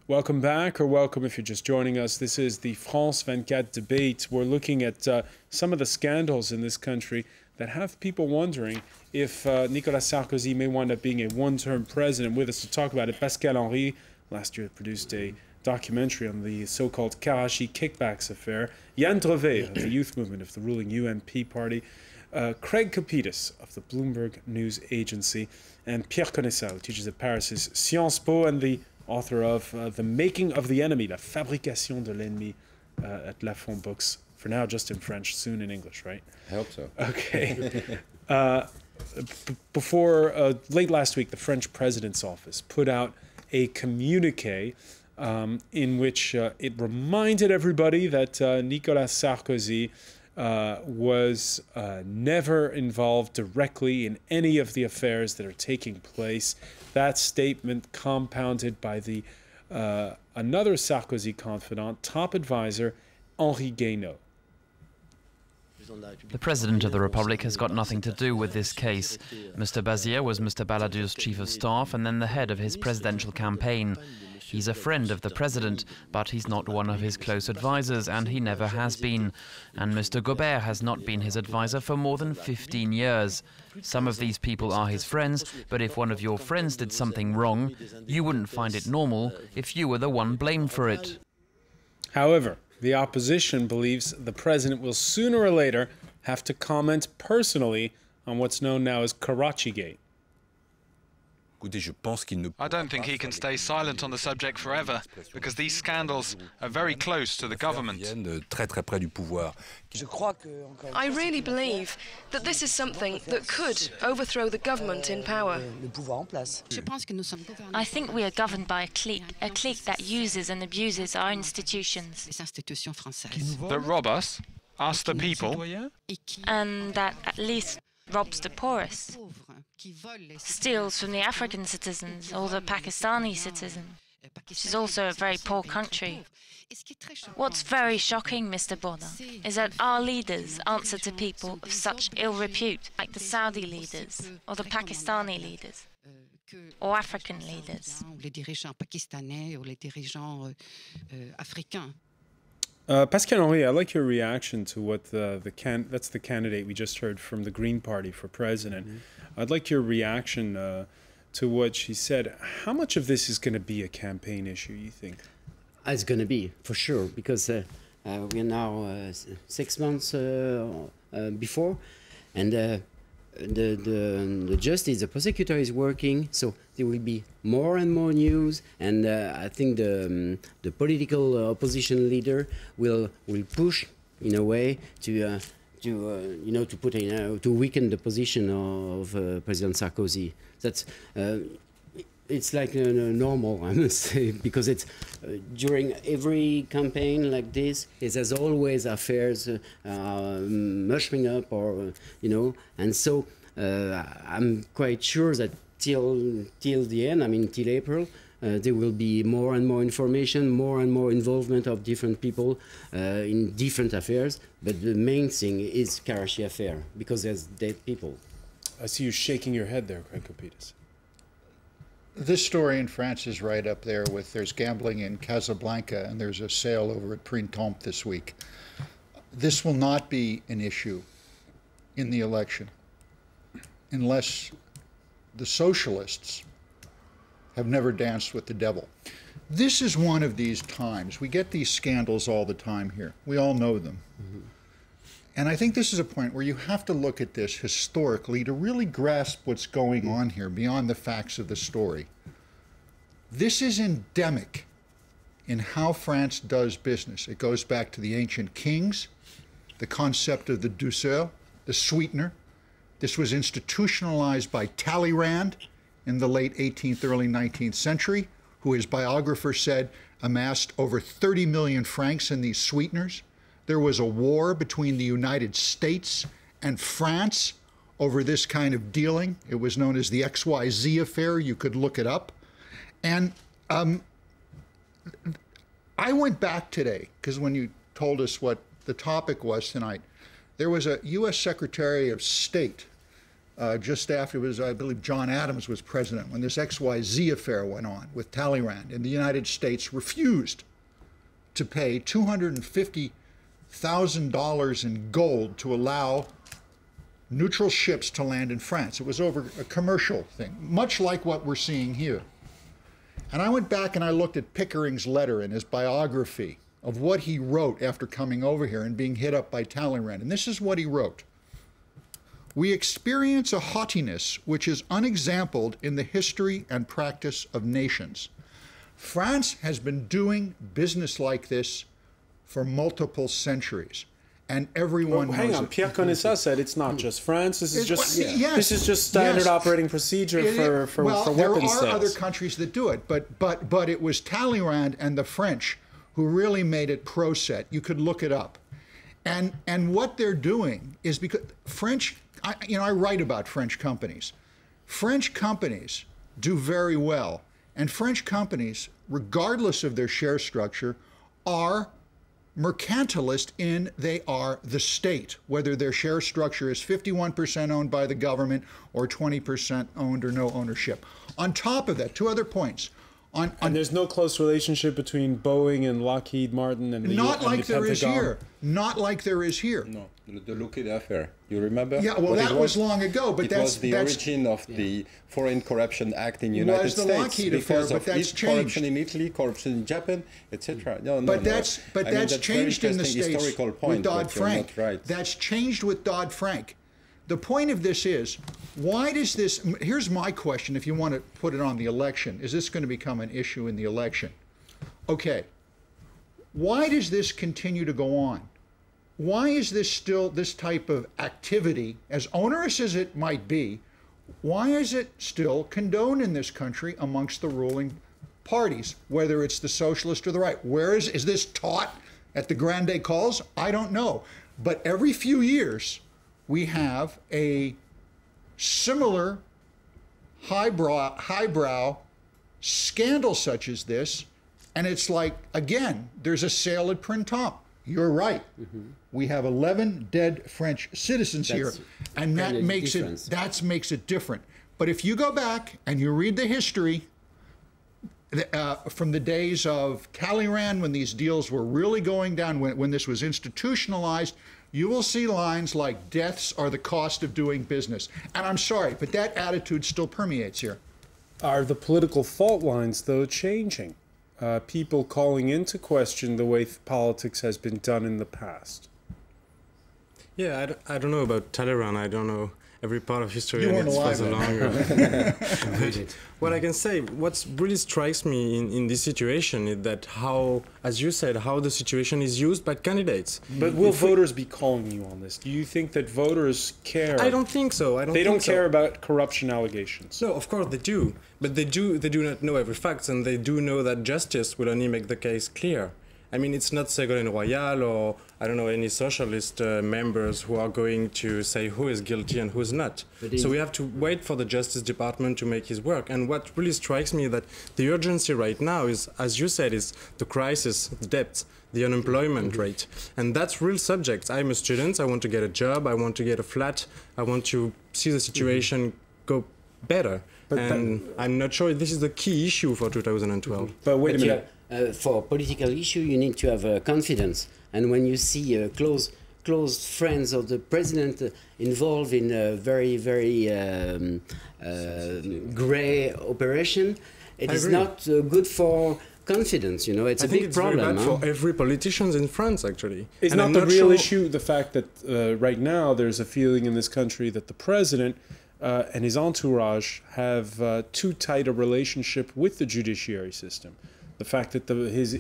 Welcome back, or welcome if you're just joining us. This is the France 24 debate. We're looking at some of the scandals in this country that have people wondering if Nicolas Sarkozy may wind up being a one-term president. With us to talk about it, Pascal Henry, last year produced a documentary on the so-called Karachi kickbacks affair. Yann Drevet, of the youth movement of the ruling UMP party. Craig Kopitis of the Bloomberg News Agency. And Pierre Conessal, who teaches at Paris's Sciences Po and the author of The Making of the Enemy, La Fabrication de l'Ennemi, at Lafon Books. For now, just in French, soon in English, right? I hope so. Okay. Late last week, the French president's office put out a communique in which it reminded everybody that Nicolas Sarkozy was never involved directly in any of the affairs that are taking place. That statement compounded by the another Sarkozy confidant, top advisor, Henri Guénaud. The President of the Republic has got nothing to do with this case. Mr. Bazier was Mr. Balladure's chief of staff and then the head of his presidential campaign. He's a friend of the President, but he's not one of his close advisors, and he never has been. And Mr. Gobert has not been his advisor for more than 15 years. Some of these people are his friends, but if one of your friends did something wrong, you wouldn't find it normal if you were the one blamed for it. However, the opposition believes the president will sooner or later have to comment personally on what's known now as Karachigate. I don't think he can stay silent on the subject forever, because these scandals are very close to the government. I really believe that this is something that could overthrow the government in power. I think we are governed by a clique that uses and abuses our institutions. That rob us, ask the people, And that at least robs the poorest, steals from the African citizens or the Pakistani citizen, which is also a very poor country. What's very shocking, Mr. Borda, is that our leaders answer to people of such ill repute, like the Saudi leaders or the Pakistani leaders, or African leaders. Pascal Henry, I'd like your reaction to what that's the candidate we just heard from the Green Party for president. I'd like your reaction to what she said. How much of this is going to be a campaign issue, you think? It's going to be, for sure, because we are now 6 months before, and the justice, the prosecutor is working, so there will be more and more news, and I think the political opposition leader will push in a way to put in, to weaken the position of President Sarkozy. That's it's like normal, I must say, because it's during every campaign like this, there's always affairs mushing up, or and so I'm quite sure that till the end, I mean till April, there will be more and more information, more and more involvement of different people in different affairs. But the main thing is Karachi affair, because there's dead people. I see you shaking your head there, Craig Kopitis. This story in France is right up there with there's gambling in Casablanca and there's a sale over at Printemps this week. This will not be an issue in the election unless the socialists have never danced with the devil. This is one of these times. We get these scandals all the time here. We all know them. And I think this is a point where you have to look at this historically to really grasp what's going on here beyond the facts of the story. This is endemic in how France does business. It goes back to the ancient kings, the concept of the douceur, the sweetener. This was institutionalized by Talleyrand in the late 18th, early 19th century, who his biographer said amassed over 30 million francs in these sweeteners. There was a war between the United States and France over this kind of dealing. It was known as the XYZ affair. You could look it up. And I went back today, because when you told us what the topic was tonight, there was a U.S. Secretary of State just after it was, I believe, John Adams was president, when this XYZ affair went on with Talleyrand, and the United States refused to pay $250,000 in gold to allow neutral ships to land in France. It was over a commercial thing, much like what we're seeing here. And I went back and I looked at Pickering's letter in his biography of what he wrote after coming over here and being hit up by Talleyrand. And this is what he wrote. We experience a haughtiness which is unexampled in the history and practice of nations. France has been doing business like this for multiple centuries. And everyone knows hang on, it. Pierre Conessa said it's not just France. This is just this is just yes. standard operating procedure for weapons there are sales. other countries that do it, but it was Talleyrand and the French who really made it pro-set. You could look it up, and what they're doing is because French. I write about French companies. French companies do very well, and French companies, regardless of their share structure, are mercantilist in they are the state, whether their share structure is 51% owned by the government or 20% owned or no ownership. On top of that, two other points. And there's no close relationship between Boeing and Lockheed Martin and the Not and like the there Pentagon. is here. Not like there is here. No, the Lockheed affair. You remember? Yeah, well, that was long ago, but it was the origin of the Foreign Corruption Act in the United States. Lockheed affair, because of corruption in Italy, corruption in Japan, etc. But that's changed in the States with Dodd-Frank. Right. That's changed with Dodd-Frank. The point of this is, why does this, here's my question, if you want to put it on the election, is this going to become an issue in the election? Okay, why does this continue to go on? Why is this still, this type of activity, as onerous as it might be, why is it still condoned in this country amongst the ruling parties, whether it's the socialist or the right? Where is this taught at the Grande Calls? I don't know. But every few years, we have a similar highbrow scandal such as this, and it's like, again, there's a sale at Printemps. You're right. Mm-hmm. We have 11 dead French citizens here, and that makes it different. But if you go back and you read the history from the days of Talleyrand, when these deals were really going down, when this was institutionalized, you will see lines like deaths are the cost of doing business. And I'm sorry, but that attitude still permeates here. Are the political fault lines, though, changing? People calling into question the way politics has been done in the past? Yeah, I don't know about Talleyrand. I don't know every part of history. You weren't alive so longer. What I can say, what really strikes me in this situation is that how, as you said, how the situation is used by candidates. But will voters be calling you on this? Do you think that voters care? I don't think so. They don't care about corruption allegations. No, of course they do. But they do not know every fact, and they do know that justice will only make the case clear. I mean, it's not Ségolène Royal or, I don't know, any socialist members who are going to say who is guilty and who is not. So we have to wait for the Justice Department to make his work. And what really strikes me is that the urgency right now is, as you said, is the crisis, the debt, the unemployment rate. And that's real subjects. I'm a student, I want to get a job, I want to get a flat, I want to see the situation go better. And I'm not sure this is the key issue for 2012. But wait a minute. For a political issue, you need to have confidence. And when you see close friends of the president involved in a very, very gray operation, it is not good for confidence. You know, it's a big problem. I think it's very bad for every politician in France, actually. Is not the real issue the fact that right now there's a feeling in this country that the president and his entourage have too tight a relationship with the judiciary system? The fact that his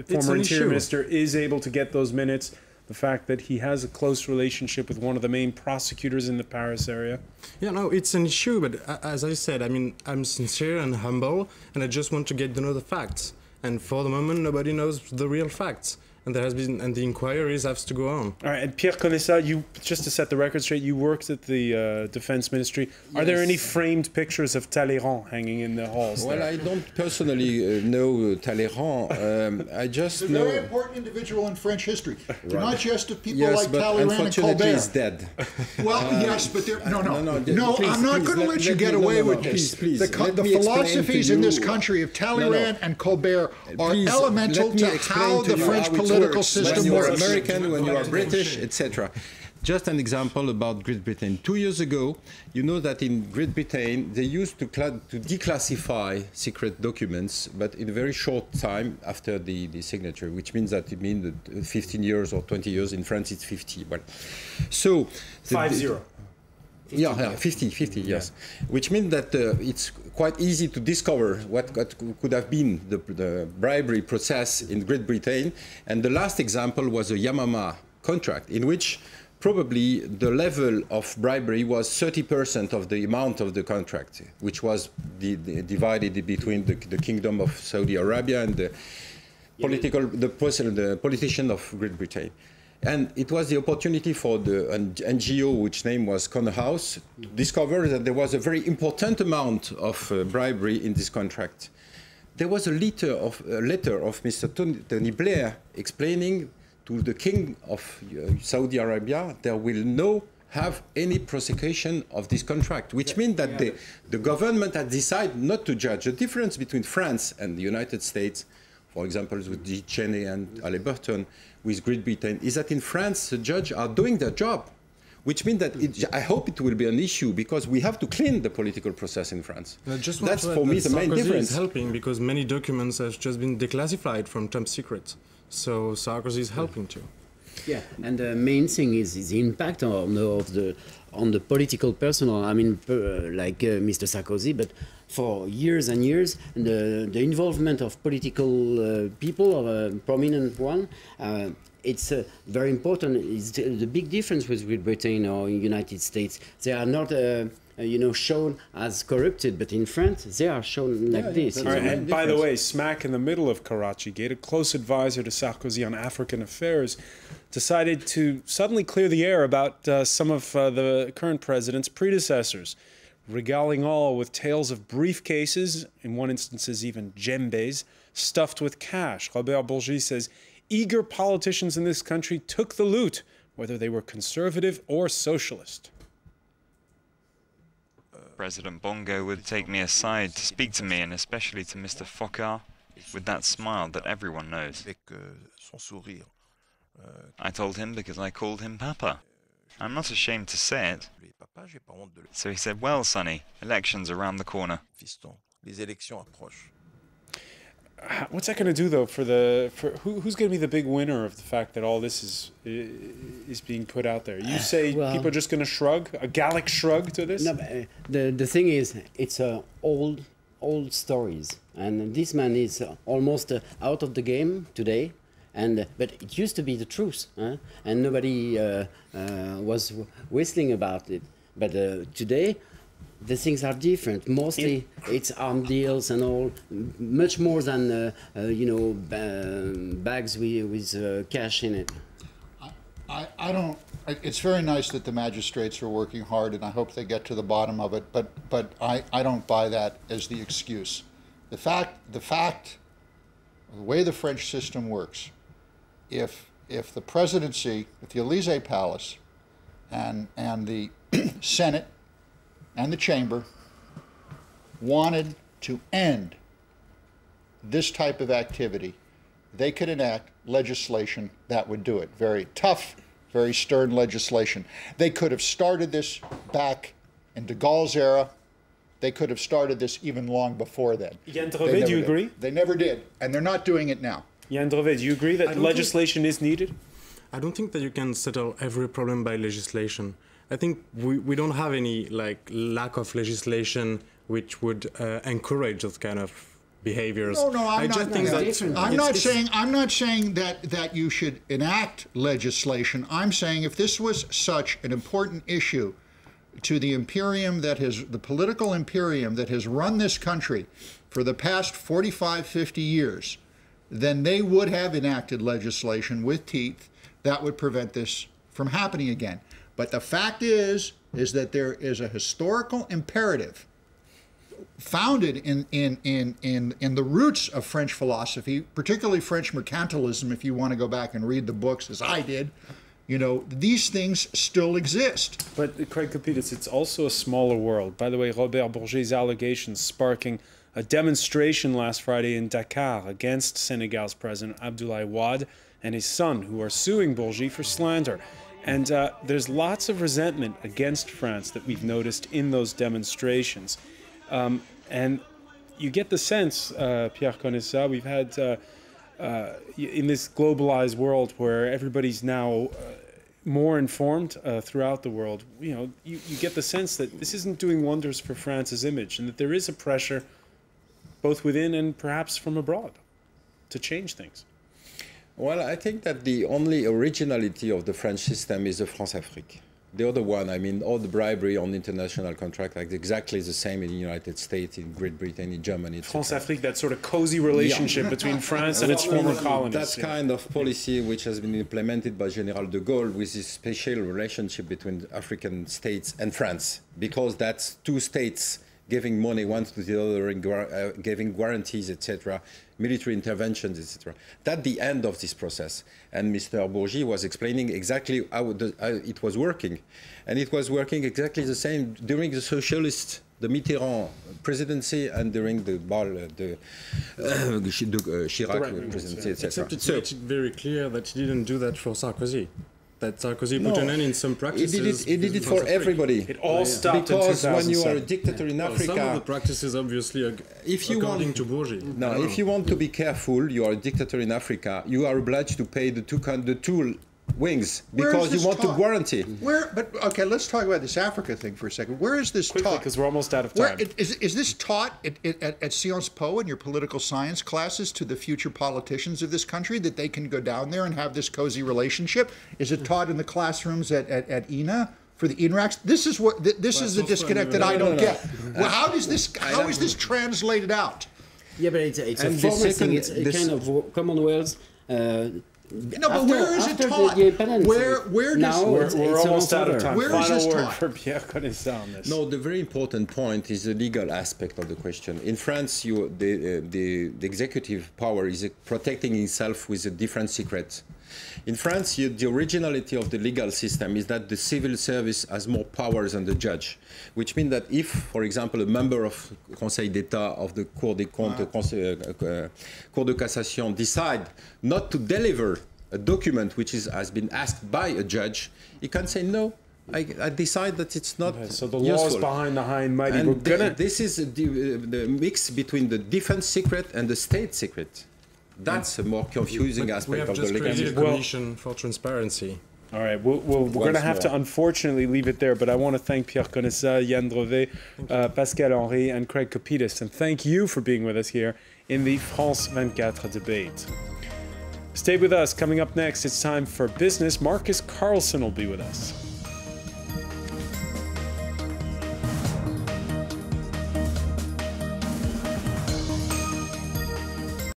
former interior minister is able to get those minutes, the fact that he has a close relationship with one of the main prosecutors in the Paris area? Yeah, no, it's an issue, but as I said, I mean, I'm sincere and humble, and I just want to get to know the facts. And for the moment, nobody knows the real facts. and the inquiries have to go on. All right, and Pierre Conessa, you, just to set the record straight, you worked at the Defense Ministry. Are there any framed pictures of Talleyrand hanging in the halls? Well, I don't personally know Talleyrand. I just He's a know... very important individual in French history. Right. Not just of people Yes, like but Talleyrand and unfortunately Colbert. he's dead. Well, yes, but there, no, please, I'm not going to let you get away with this. Please, The philosophies in this country of Talleyrand and Colbert are elemental to how the French political system when you are works. American, when you are British, etc. Just an example about Great Britain. 2 years ago, you know that in Great Britain, they used to declassify secret documents, but in a very short time after the signature, which means that it means that 15 years or 20 years. In France, it's 50. But so 50. Yeah, 50, yes. Which means that it's quite easy to discover what could have been the bribery process in Great Britain. And the last example was a Yamama contract, in which probably the level of bribery was 30% of the amount of the contract, which was divided between the Kingdom of Saudi Arabia and the politician of Great Britain. And it was the opportunity for the NGO, which name was Corner House, to discover that there was a very important amount of bribery in this contract. There was a letter of Mr. Tony Blair explaining to the King of Saudi Arabia there will not have any prosecution of this contract, which means that the government had decided not to judge. The difference between France and the United States, for example, with Dick Cheney and Halliburton, with Great Britain, is that in France, the judges are doing their job, which means that I hope it will be an issue because we have to clean the political process in France. That's for me the main difference. Sarkozy is helping because many documents have just been declassified from top secret. So Sarkozy is helping too. Yeah, and the main thing is the impact on the political personnel. I mean, like Mr. Sarkozy, but for years and years, the involvement of political people, of a prominent one, it's very important. It's the big difference with Great Britain or United States. They are not, shown as corrupted, but in France, they are shown like this. All right, and by the way, smack in the middle of Karachi Gate, a close advisor to Sarkozy on African affairs decided to suddenly clear the air about some of the current president's predecessors, regaling all with tales of briefcases, in one instance even djembes, stuffed with cash. Robert Bourgi says eager politicians in this country took the loot, whether they were conservative or socialist. President Bongo would take me aside to speak to me, and especially to Mr. Foccart, with that smile that everyone knows. I told him because I called him Papa. I'm not ashamed to say it. So he said, well, Sonny, elections around the corner. What's that going to do, though, who's going to be the big winner of the fact that all this is being put out there? You say people are just going to shrug, a Gallic shrug to this? No, but, the thing is, it's old stories, and this man is almost out of the game today. But it used to be the truth, and nobody was whistling about it. But today, the things are different. Mostly, it's arm deals and all, much more than bags with cash in it. I don't. It's very nice that the magistrates are working hard, and I hope they get to the bottom of it. But I don't buy that as the excuse. The way the French system works. If the presidency, if the Élysée Palace and the Senate and the Chamber wanted to end this type of activity, they could enact legislation that would do it. Very tough, very stern legislation. They could have started this back in de Gaulle's era. They could have started this even long before then. Yann Drevet, do you agree? They never did, and they're not doing it now. Yann Drevet, do you agree that legislation is needed? I don't think that you can settle every problem by legislation. I think we don't have any lack of legislation which would encourage those kind of behaviors. No, I'm not saying that you should enact legislation. I'm saying if this was such an important issue to the the political imperium that has run this country for the past 45, 50 years, then they would have enacted legislation with teeth that would prevent this from happening again. But the fact is that there is a historical imperative founded in the roots of French philosophy, particularly French mercantilism, if you want to go back and read the books as I did. You know, these things still exist. But Craig Kopidis, it's also a smaller world. By the way, Robert Bourget's allegations sparking a demonstration last Friday in Dakar against Senegal's President Abdoulaye Wade and his son, who are suing Bourget for slander. And there's lots of resentment against France that we've noticed in those demonstrations. And you get the sense, Pierre Conessa, we've had, in this globalized world where everybody's now more informed throughout the world, you know, you get the sense that this isn't doing wonders for France's image and that there is a pressure both within and perhaps from abroad to change things. Well, I think that the only originality of the French system is the France-Afrique. The other one, I mean, all the bribery on international contract, like exactly the same in the United States, in Great Britain, in Germany. France-Afrique, that sort of cozy relationship between France and its former colonies. That's kind of policy which has been implemented by General de Gaulle with this special relationship between African states and France, because that's two states giving money one to the other and giving guarantees, etc., military interventions, etc. That's the end of this process. And Mr. Bourget was explaining exactly how it was working. And it was working exactly the same during the socialist, the Mitterrand presidency, and during the Chirac presidency, etc. Except it's made very clear that he didn't do that for Sarkozy. That Sarkozy put an end in some practices. He did it for everybody. It all stopped because in 2007. when you are a dictator in Africa, some of the practices obviously are according to Bourget. No, if you want to be careful, you are a dictator in Africa. You are obliged to pay the two wings because you want to guarantee. But okay, let's talk about this Africa thing for a second. Where is this taught? Because we're almost out of time. Is this taught at Sciences Po in your political science classes to the future politicians of this country, that they can go down there and have this cozy relationship? Is it taught in the classrooms at INA for the INRACs? This is what this is the disconnect that I don't get. Well, how is this translated out? Yeah, but it's a former thing. It's a kind of Commonwealth. No, but where is it taught? Where does we're almost out of time. Where is this Final word taught? for Pierre Conessa on this. No, the very important point is the legal aspect of the question. In France, the executive power is protecting itself with a different secret. In France, the originality of the legal system is that the civil service has more powers than the judge, which means that if, for example, a member of Conseil d'État of the Cour des Comptes, Cour de Cassation, decide not to deliver a document which has been asked by a judge, he can say no. I decide that it's not so the laws behind the high and mighty. And this is the mix between the defense secret and the state secret. That's a more confusing aspect of the legal system. We have just created a commission for transparency. All right, we're going to have to unfortunately leave it there, but I want to thank Pierre Conessa, Yann Drevet, Pascal Henry, and Craig Kopidis, and thank you for being with us here in the France 24 debate. Stay with us. Coming up next, it's time for business. Marcus Carlson will be with us.